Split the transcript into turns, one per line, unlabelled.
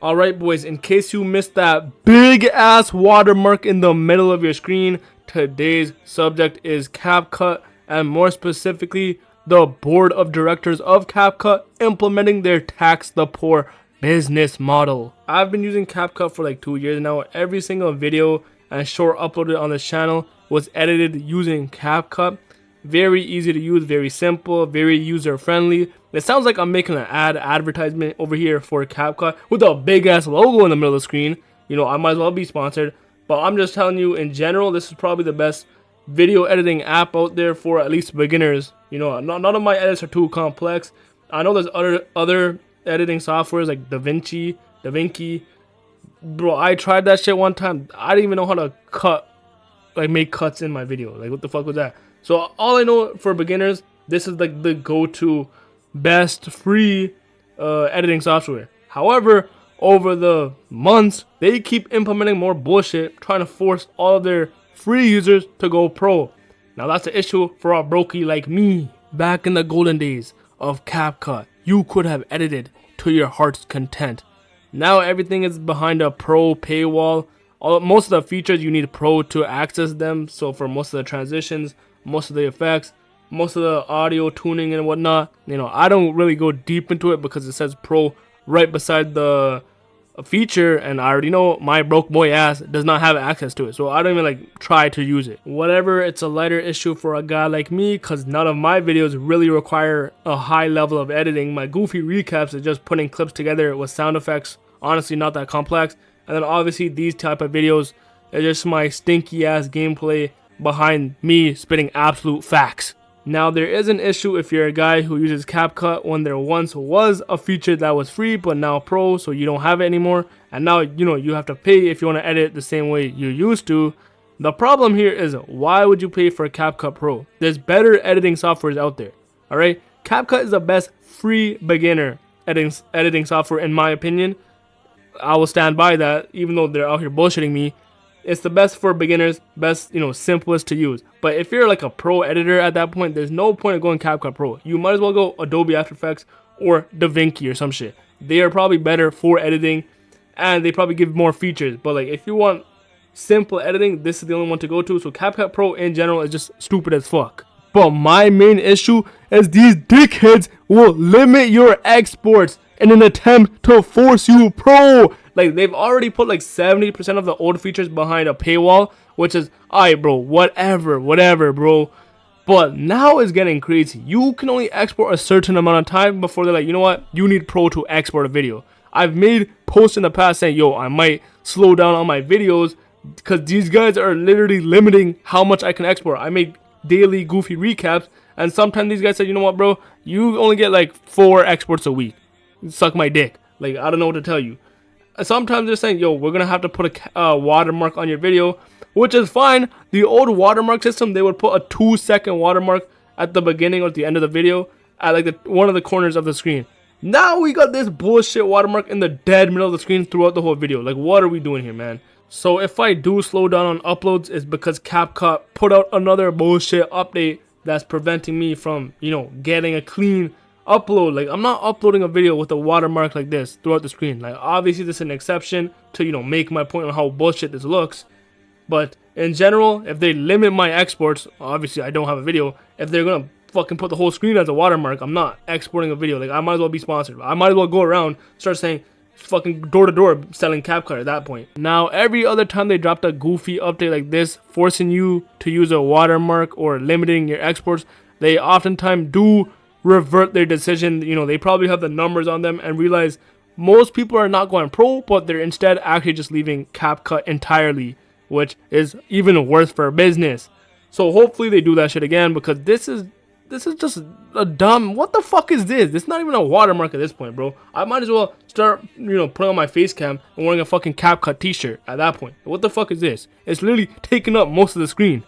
Alright boys, in case you missed that big ass watermark in the middle of your screen, today's subject is Capcut, and more specifically, the board of directors of Capcut implementing their tax the poor business model. I've been using Capcut for like 2 years now. Every single video and short uploaded on this channel was edited using Capcut. Very easy to use, very simple, very user friendly. It sounds like I'm making an advertisement over here for Capcut with a big ass logo in the middle of the screen. You know, I might as well be sponsored, but I'm just telling you in general, this is probably the best video editing app out there for at least beginners. You know, none of my edits are too complex. I know there's other editing softwares like DaVinci. Bro, I tried that shit one time. I didn't even know how to make cuts in my video. Like, what the fuck was that? So all I know for beginners, this is like the go-to best free editing software. However, over the months, they keep implementing more bullshit, trying to force all of their free users to go pro. Now that's the issue for a brokey like me. Back in the golden days of Capcut, you could have edited to your heart's content. Now everything is behind a pro paywall. Most of the features you need pro to access them. So for most of the transitions, most of the effects, most of the audio tuning and whatnot, you know, I don't really go deep into it because it says pro right beside the feature, and I already know my broke boy ass does not have access to it, so I don't even like try to use it. Whatever, it's a lighter issue for a guy like me because none of my videos really require a high level of editing. My goofy recaps is just putting clips together with sound effects, honestly not that complex. And then obviously these type of videos are just my stinky ass gameplay behind me spitting absolute facts. Now there is an issue if you're a guy who uses Capcut when there once was a feature that was free but now pro, so you don't have it anymore, and now you know you have to pay if you want to edit the same way you used to. The problem here is, why would you pay for Capcut Pro? There's better editing softwares out there. Alright, Capcut is the best free beginner editing software in my opinion. I will stand by that, even though they're out here bullshitting me. It's the best for beginners, best, you know, simplest to use. But if you're like a pro editor at that point, there's no point of going Capcut Pro. You might as well go Adobe After Effects or DaVinci or some shit. They are probably better for editing and they probably give more features. But like, if you want simple editing, this is the only one to go to. So Capcut Pro in general is just stupid as fuck. But my main issue is these dickheads will limit your exports in an attempt to force you pro. Like, they've already put like 70% of the old features behind a paywall, which is, alright bro, whatever bro. But now it's getting crazy. You can only export a certain amount of time before they're like, you know what, you need pro to export a video. I've made posts in the past saying, yo, I might slow down on my videos because these guys are literally limiting how much I can export. I make daily goofy recaps, and sometimes these guys say, you know what bro, you only get like 4 exports a week. Suck my dick. Like, I don't know what to tell you. Sometimes they're saying, yo, we're gonna have to put a watermark on your video, which is fine. The old watermark system, they would put a 2-second watermark at the beginning or at the end of the video at like one of the corners of the screen. Now we got this bullshit watermark in the dead middle of the screen throughout the whole video. Like, what are we doing here, man? So if I do slow down on uploads, it's because Capcut put out another bullshit update that's preventing me from, you know, getting a clean upload. Like, I'm not uploading a video with a watermark like this throughout the screen. Like, obviously this is an exception to, you know, make my point on how bullshit this looks. But in general, if they limit my exports, obviously I don't have a video. If they're gonna fucking put the whole screen as a watermark, I'm not exporting a video. Like, I might as well be sponsored. I might as well go around, start saying fucking door to door selling Capcut at that point. Now every other time they dropped a goofy update like this, forcing you to use a watermark or limiting your exports, they oftentimes do revert their decision. You know, they probably have the numbers on them and realize most people are not going pro, but they're instead actually just leaving Capcut entirely, which is even worse for business. So hopefully they do that shit again, because this is just a dumb, what the fuck is this? It's not even a watermark at this point, bro. I might as well start, you know, putting on my face cam and wearing a fucking Capcut t-shirt at that point. What the fuck is this? It's literally taking up most of the screen.